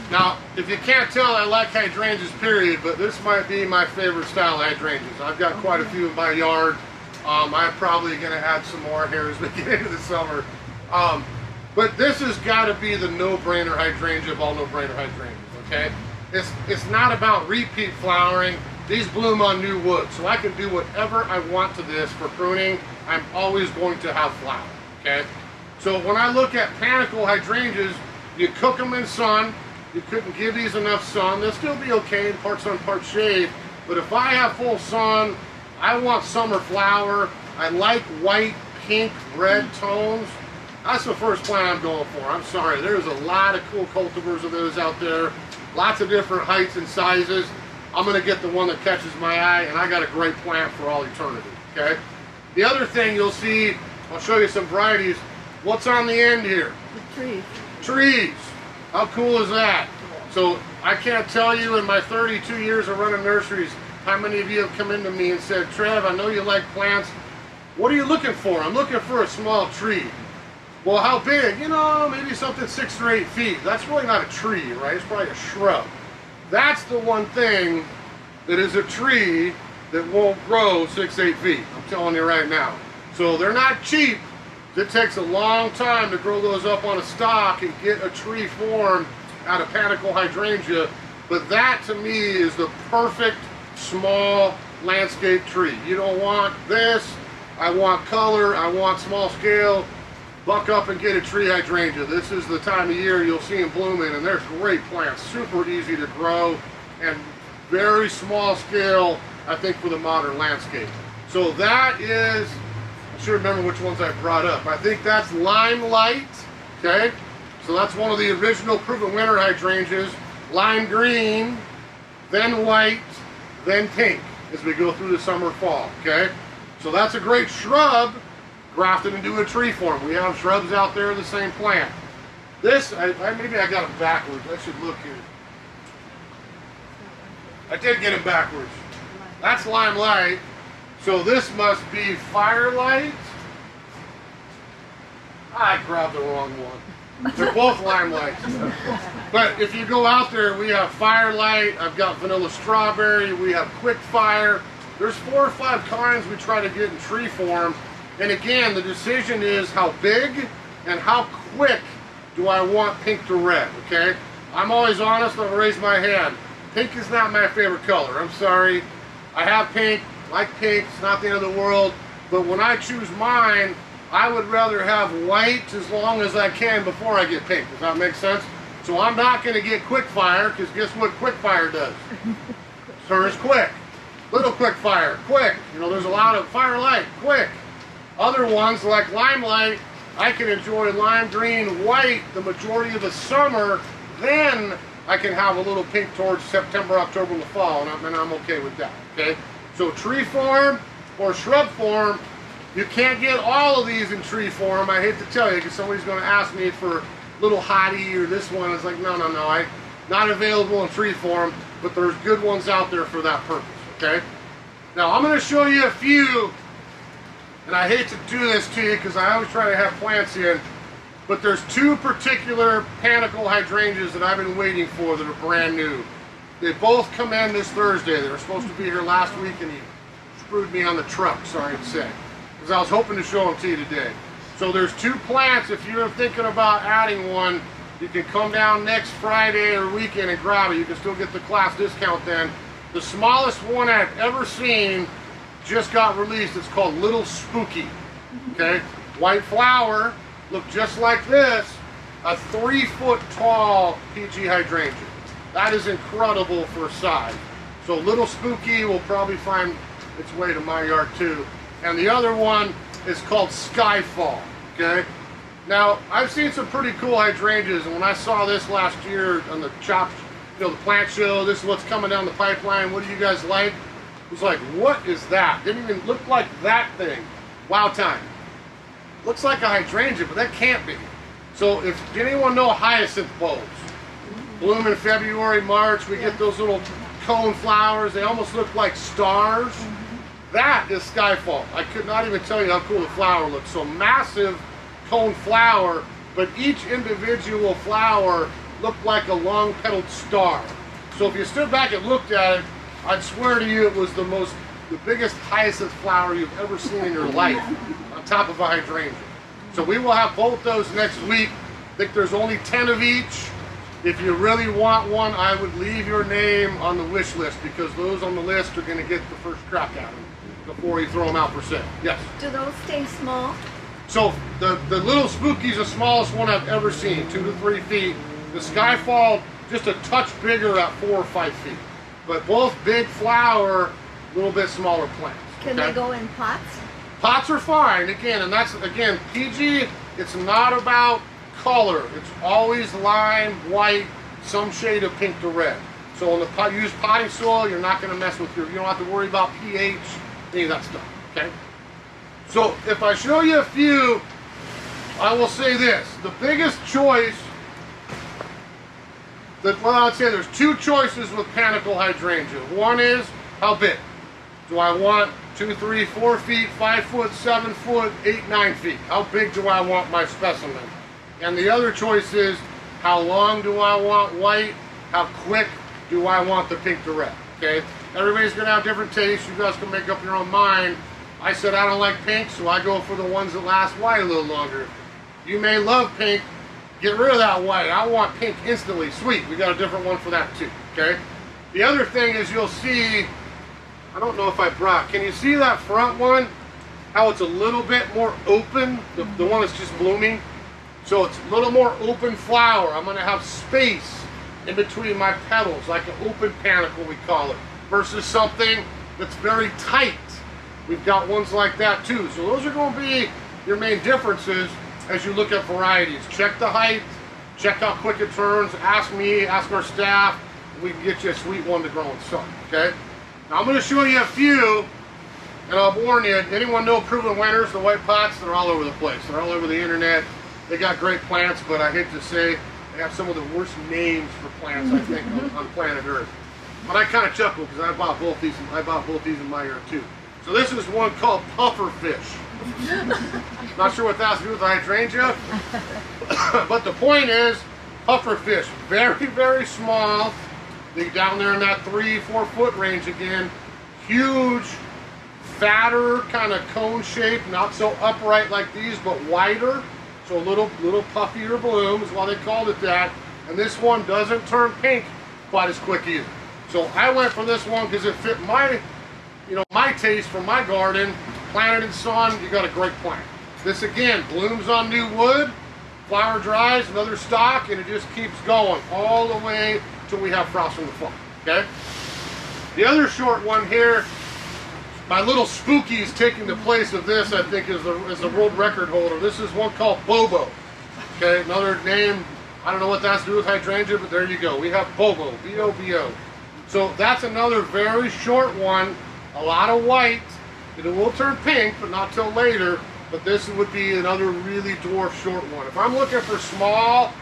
Now, if you can't tell, I like hydrangeas, period, but this might be my favorite style of hydrangeas. I've got quite a few in my yard. I'm probably going to add some more here as we get into the summer. But this has got to be the no-brainer hydrangea of all no-brainer hydrangeas, okay? It's not about repeat flowering. These bloom on new wood, so I can do whatever I want to this for pruning. I'm always going to have flower, okay? So when I look at panicle hydrangeas, you cook them in sun. You couldn't give these enough sun. They'll still be okay in part sun, part shade. But if I have full sun, I want summer flower. I like white, pink, red tones. That's the first plant I'm going for. I'm sorry. There's a lot of cool cultivars of those out there. Lots of different heights and sizes. I'm going to get the one that catches my eye, and I got a great plant for all eternity, okay? The other thing you'll see, I'll show you some varieties. What's on the end here? The trees. Trees. How cool is that? So I can't tell you in my 32 years of running nurseries how many of you have come into me and said, Trev, I know you like plants. What are you looking for? I'm looking for a small tree. Well, how big? You know, maybe something 6 or 8 feet. That's really not a tree, right? It's probably a shrub. That's the one thing that is a tree that won't grow 6, 8 feet. I'm telling you right now. So they're not cheap. It takes a long time to grow those up on a stalk and get a tree formed out of Panache Hydrangea. But that to me is the perfect small landscape tree. You don't want this. I want color. I want small scale. Buck up and get a tree hydrangea. This is the time of year you'll see them blooming, and they're great plants. Super easy to grow and very small scale, I think, for the modern landscape. So that is, I should remember which ones I brought up. I think that's Limelight, okay? So that's one of the original proven winter hydrangeas. Lime green, then white, then pink as we go through the summer, fall, okay? So that's a great shrub grafted into a tree form. We have shrubs out there of the same plant. This, maybe I got them backwards. I should look here. I did get them backwards. That's Limelight. So this must be Firelight. I grabbed the wrong one. They're both Limelights. But if you go out there, we have Firelight, I've got Vanilla Strawberry, we have Quickfire. There's 4 or 5 kinds we try to get in tree form. And again, the decision is how big and how quick do I want pink to red, okay? I'm always honest, I'll raise my hand. Pink is not my favorite color, I'm sorry. I have pink, like pink, it's not the end of the world. But when I choose mine, I would rather have white as long as I can before I get pink. Does that make sense? So I'm not going to get Quickfire, because guess what Quickfire does? Turns quick. Little Quickfire, quick. You know, there's a lot of Firelight, quick. Other ones like Limelight, I can enjoy lime green, white the majority of the summer. Then I can have a little pink towards September, October, and the fall, and I'm okay with that, okay? So tree form or shrub form, you can't get all of these in tree form. I hate to tell you, because somebody's going to ask me for little hottie or this one. It's like, no, not available in tree form, but there's good ones out there for that purpose, okay? Now I'm going to show you a few, and I hate to do this to you because I always try to have plants in, but there's 2 particular Panache hydrangeas that I've been waiting for that are brand new. They both come in this Thursday. They were supposed to be here last week, and he screwed me on the truck, sorry to say, because I was hoping to show them to you today. So there's 2 plants. If you're thinking about adding one, you can come down next Friday or weekend and grab it. You can still get the class discount then. The smallest one I've ever seen just got released. It's called Little Spooky, okay? White flower, look just like this, a 3-foot tall PG hydrangea. That is incredible for size. So Little Spooky will probably find its way to my yard too. And the other one is called Skyfall, okay? Now, I've seen some pretty cool hydrangeas, and when I saw this last year on the the plant show, this is what's coming down the pipeline, what do you guys like? It was like, what is that? Didn't even look like that thing. Wow time. Looks like a hydrangea, but that can't be. So if anyone know hyacinth bulbs? Bloom in February, March, we get those little cone flowers. They almost look like stars. That is Skyfall. I could not even tell you how cool the flower looks. So massive cone flower, but each individual flower looked like a long-petaled star. So if you stood back and looked at it, I'd swear to you it was the biggest hyacinth flower you've ever seen in your life on top of a hydrangea. So we will have both those next week. I think there's only 10 of each. If you really want one, I would leave your name on the wish list, because those on the list are going to get the first crack at them before you throw them out for sale. Yes? Do those stay small? So the Little Spooky is the smallest one I've ever seen, 2 to 3 feet. The Skyfall, just a touch bigger at 4 or 5 feet. But both big flower, a little bit smaller plants. Can they go in pots? Pots are fine, again, and that's, again, PG, it's not about color. It's always lime, white, some shade of pink to red. So in the pot, use potting soil, you're not going to mess with you don't have to worry about pH, any of that stuff, okay? So if I show you a few, I will say this. The biggest choice, well, I'd say there's 2 choices with Panache Hydrangea. One is how big. Do I want 2, 3, 4 feet, 5 foot, 7 foot, 8, 9 feet? How big do I want my specimen? And the other choice is, how long do I want white? How quick do I want the pink to red? Okay? Everybody's gonna have different tastes. You guys can make up your own mind. I said I don't like pink, so I go for the ones that last white a little longer. You may love pink. Get rid of that white. I want pink instantly. Sweet. We got a different one for that too. Okay? The other thing is you'll see, I don't know if I brought, can you see that front one? How it's a little bit more open, the one that's just blooming? So it's a little more open flower. I'm going to have space in between my petals, like an open panicle we call it, versus something that's very tight. We've got ones like that too. So those are going to be your main differences as you look at varieties. Check the height, check how quick it turns, ask me, ask our staff, and we can get you a sweet one to grow in sun, okay? Now I'm going to show you a few, and I'll warn you, anyone know Proven Winners, the white pots? They're all over the place. They're all over the internet. They got great plants, but I hate to say, they have some of the worst names for plants, I think, on planet Earth. But I kind of chuckle because I bought both these in my yard too. So this is one called pufferfish. Not sure what that has to do with the hydrangea, but the point is, pufferfish, very, very small. They're down there in that 3, 4 foot range again. Huge, fatter, kind of cone shape, not so upright like these, but wider. So a little puffier bloom is why they called it that. And this one doesn't turn pink quite as quick either. So I went for this one because it fit my, my taste for my garden. Planted in sun, you got a great plant. This again blooms on new wood, flower dries, another stalk, and it just keeps going all the way till we have frost in the fall. Okay. The other short one here, my little spooky is taking the place of this. I think is the world record holder. This is one called Bobo. Okay, another name. I don't know what that has to do with hydrangea, but there you go. We have Bobo, B-O-B-O. So that's another very short one. A lot of white. It will turn pink, but not till later. But this would be another really dwarf short one. If I'm looking for small,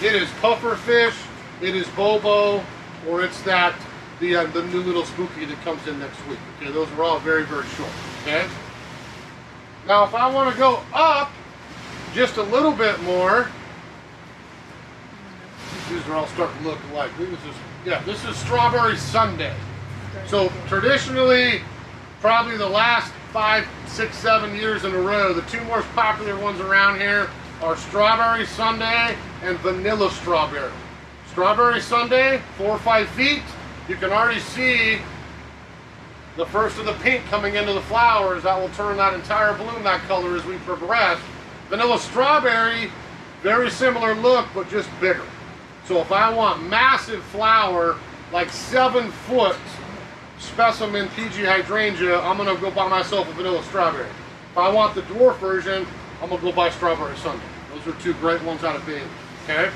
it is pufferfish, it is Bobo, or it's the new little spooky that comes in next week. Okay, those are all very, very short. Okay. Now, if I want to go up just a little bit more, these are all starting to look alike. This is Strawberry Sundae. So traditionally, probably the last 5, 6, 7 years in a row, the two most popular ones around here are Strawberry Sundae and Vanilla Strawberry. Strawberry Sundae, 4 or 5 feet. You can already see the first of the pink coming into the flowers. That will turn that entire bloom that color as we progress. Vanilla Strawberry, very similar look, but just bigger. So if I want massive flower, like 7 foot, specimen PG hydrangea, I'm going to go buy myself a Vanilla Strawberry. If I want the dwarf version, I'm going to go buy Strawberry Sundae. Those are two great ones out of Bailey. Okay?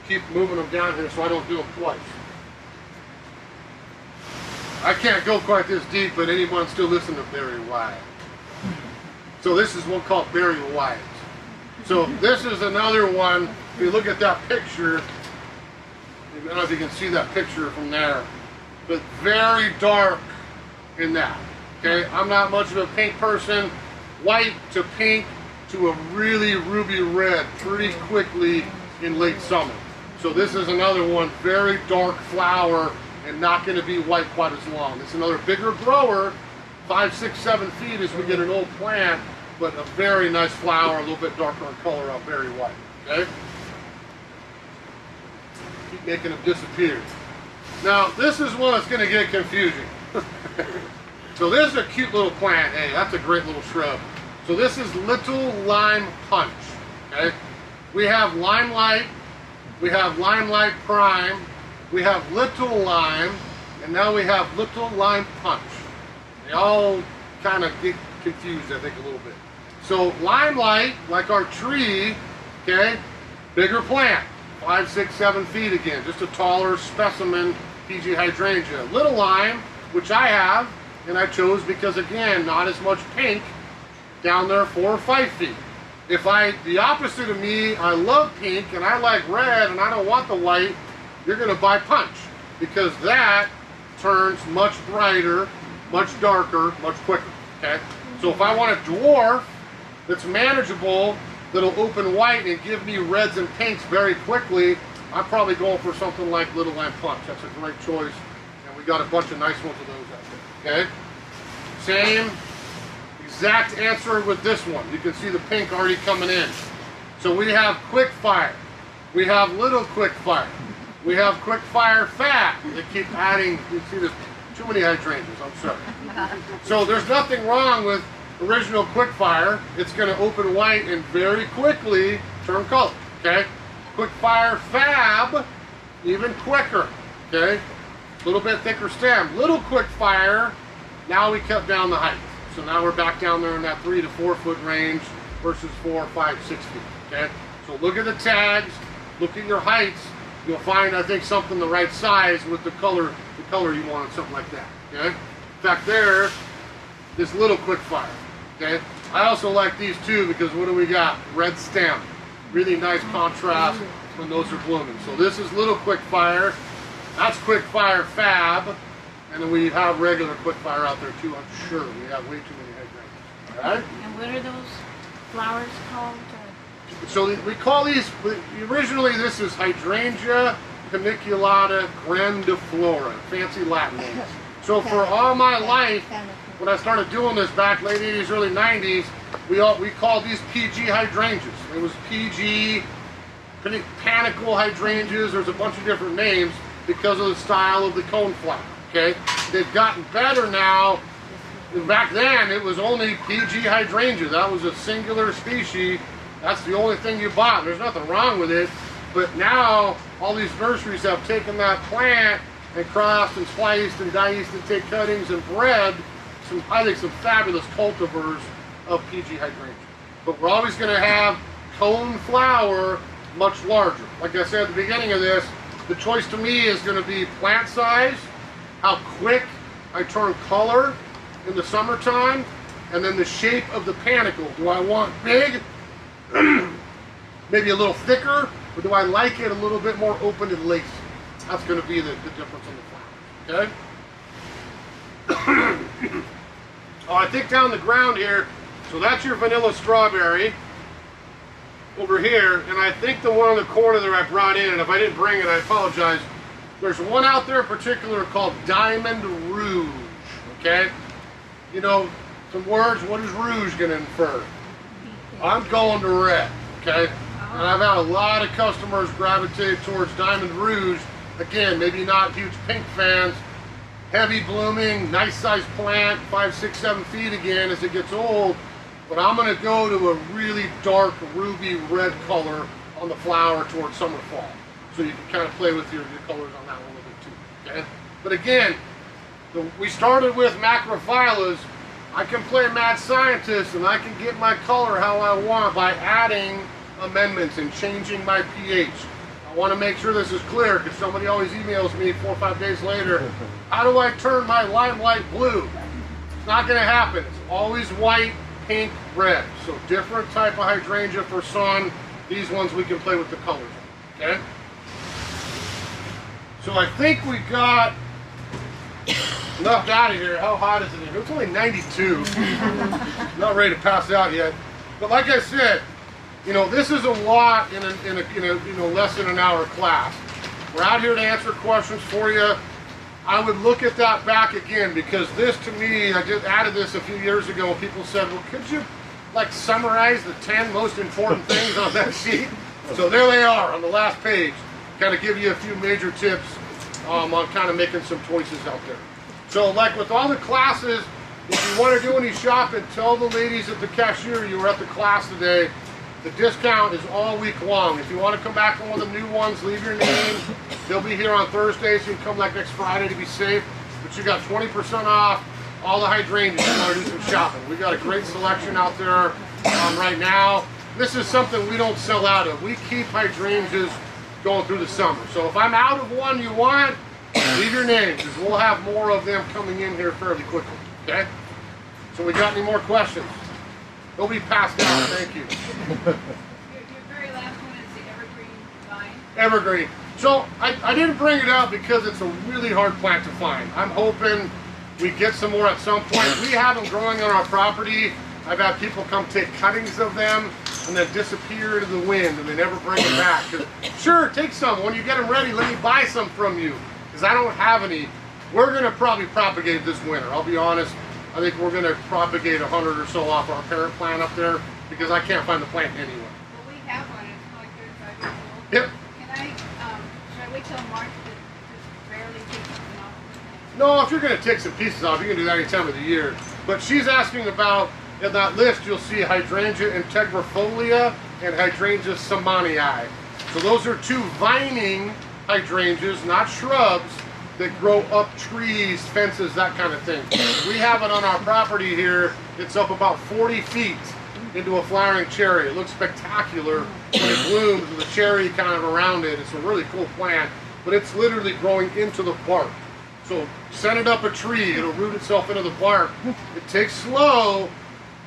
Keep moving them down here so I don't do them twice. I can't go quite this deep, but anyone still listen to Berry White. So this is one called Berry White. So this is another one. If you look at that picture, I don't know if you can see that picture from there, but very dark in that. Okay, I'm not much of a pink person. White to pink to a really ruby red pretty quickly in late summer. So this is another one, very dark flower and not going to be white quite as long. It's another bigger grower, 5, 6, 7 feet as we get an old plant, but a very nice flower, a little bit darker in color on Berry White. Okay, keep making them disappear. Now, this is one that's going to get confusing. So this is a cute little plant. Hey, that's a great little shrub. So this is Little Lime Punch. Okay, we have Limelight, we have Limelight Prime, we have Little Lime, and now we have Little Lime Punch. They all kind of get confused, I think, a little bit. So Limelight, like our tree, okay, bigger plant, 5, 6, 7 feet again, just a taller specimen PG hydrangea. Little Lime, which I have, and I chose because, again, not as much pink, down there 4 or 5 feet. If the opposite of me, I love pink and I like red and I don't want the white, you're going to buy Punch, because that turns much brighter, much darker, much quicker, okay? So if I want a dwarf that's manageable, that'll open white and give me reds and pinks very quickly, I'm probably going for something like Little Lamp Punch. That's a great choice, and we got a bunch of nice ones of those out there, okay? Same exact answer with this one. You can see the pink already coming in. So we have Quickfire, we have Little Quickfire, we have Quickfire Fat. They keep adding, you see there's too many hydrangeas, I'm sorry. So there's nothing wrong with original Quickfire. It's going to open white and very quickly turn color, okay? Quickfire Fab, even quicker, okay? A little bit thicker stem. Little Quickfire, now we cut down the height. So now we're back down there in that 3 to 4 foot range versus 4, 5, 6 feet, okay? So look at the tags, look at your heights. You'll find, I think, something the right size with the color you want, something like that, okay? Back there, this Little Quickfire, okay? I also like these too because what do we got? Red stem. Really nice contrast when those are blooming. So this is Little Quickfire. That's Quickfire Fab. And then we have regular Quickfire out there too, I'm sure. We have way too many hydrangeas. Alright? And what are those flowers called? So we call these, originally this is Hydrangea Piculada grandiflora, fancy Latin names. So for all my life, when I started doing this back late 80s, early 90s, we called these PG hydrangeas. It was PG, Panache Hydrangeas, there's a bunch of different names because of the style of the cone flower, okay? They've gotten better now. Back then, it was only PG Hydrangea. That was a singular species. That's the only thing you bought. There's nothing wrong with it. But now, all these nurseries have taken that plant and crossed and spliced and diced and take cuttings and bred some, I think, some fabulous cultivars of PG Hydrangea. But we're always going to have cone flower much larger. Like I said at the beginning of this, the choice to me is going to be plant size, how quick I turn color in the summertime, and then the shape of the panicle. Do I want big, maybe a little thicker, or do I like it a little bit more open and lacy? That's going to be the difference in the flower, okay? Oh, I think down the ground here, so that's your vanilla strawberry over here, and I think the one in the corner there I brought in, and if I didn't bring it, I apologize. There's one out there in particular called Diamond Rouge, okay? You know, some words, what is Rouge going to infer? I'm going to red, okay? And I've had a lot of customers gravitate towards Diamond Rouge. Again, maybe not huge pink fans. Heavy blooming, nice sized plant, 5, 6, 7 feet again as it gets old. But I'm going to go to a really dark ruby red color on the flower towards summer fall. So you can kind of play with your colors on that one a little bit too, okay? But again, we started with macrophyllus. I can play mad scientist and I can get my color how I want by adding amendments and changing my pH. I want to make sure this is clear because somebody always emails me 4 or 5 days later, how do I turn my limelight blue? It's not going to happen. It's always white, pink, red. So different type of hydrangea for sun. These ones we can play with the colors, okay? So I think we got enough out of here. How hot is it in here? It's only 92. Not ready to pass out yet. But like I said, you know, this is a lot in a less than an hour class. We're out here to answer questions for you. I would look at that back again because this to me, I just added this a few years ago and people said, well, could you like summarize the 10 most important things on that sheet? So there they are on the last page. Kind of give you a few major tips on kind of making some choices out there. So like with all the classes, if you want to do any shopping, tell the ladies at the cashier you were at the class today. The discount is all week long. If you want to come back to one of the new ones, leave your name. They'll be here on Thursday, so you can come like next Friday to be safe. But you got 20% off all the hydrangeas. You want to do some shopping. We got a great selection out there right now. This is something we don't sell out of. We keep hydrangeas going through the summer. So if I'm out of one you want, leave your name because we'll have more of them coming in here fairly quickly. Okay? So we got any more questions? They'll be passed out. Thank you. Your very last one is the Evergreen Vine. Evergreen. So I didn't bring it up because it's a really hard plant to find. I'm hoping we get some more at some point. We have them growing on our property. I've had people come take cuttings of them and then disappear into the wind and they never bring them back. Sure, take some. When you get them ready, let me buy some from you because I don't have any. We're going to probably propagate this winter. I'll be honest. I think we're going to propagate 100 or so off our parent plant up there because I can't find the plant anywhere. Well, we have one. It's like 35 years old. Yep. Can should I wait till March to just barely take something off? No, if you're going to take some pieces off, you can do that any time of the year. But she's asking about, in that list, you'll see Hydrangea integrifolia and Hydrangea samanii. So those are two vining hydrangeas, not shrubs, that grow up trees, fences, that kind of thing. We have it on our property here. It's up about 40 feet into a flowering cherry. It looks spectacular when it blooms with the cherry kind of around it. It's a really cool plant, but it's literally growing into the bark. So send it up a tree, it'll root itself into the bark. It takes slow,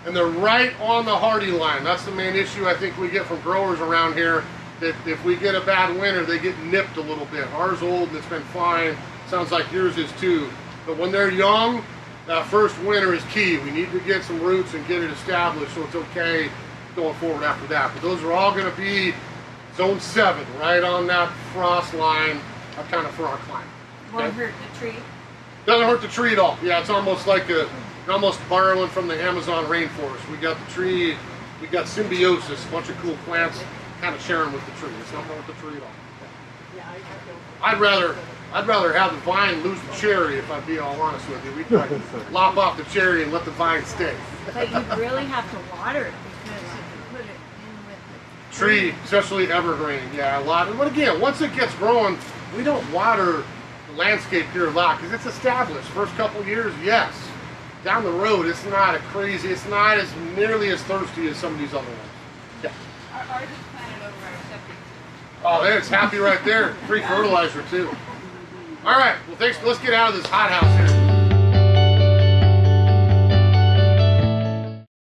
and they're right on the hardy line. That's the main issue I think we get from growers around here, that if we get a bad winter, they get nipped a little bit. Ours old and it's been fine. Sounds like yours is too. But when they're young, that first winter is key. We need to get some roots and get it established so it's okay going forward after that. But those are all going to be zone 7, right on that frost line, kind of for our climate. Won't hurt the tree. Doesn't hurt the tree at all. Yeah, it's almost like you're almost borrowing from the Amazon rainforest. We got the tree, we got symbiosis, a bunch of cool plants kind of sharing with the tree. It's not with the tree at all. I'd rather have the vine lose the cherry, if I'd be all honest with you. We'd like lop off the cherry and let the vine stay. But you really have to water it because if you put it in with the Tree, especially evergreen, yeah, a lot. But again, once it gets growing, we don't water the landscape here a lot because it's established. First couple years, yes. Down the road, it's not it's not as nearly as thirsty as some of these other ones. Yeah. Ours is planted over our septic. Oh, there, it's happy right there. Free fertilizer too. All right, well, thanks. Let's get out of this hothouse here.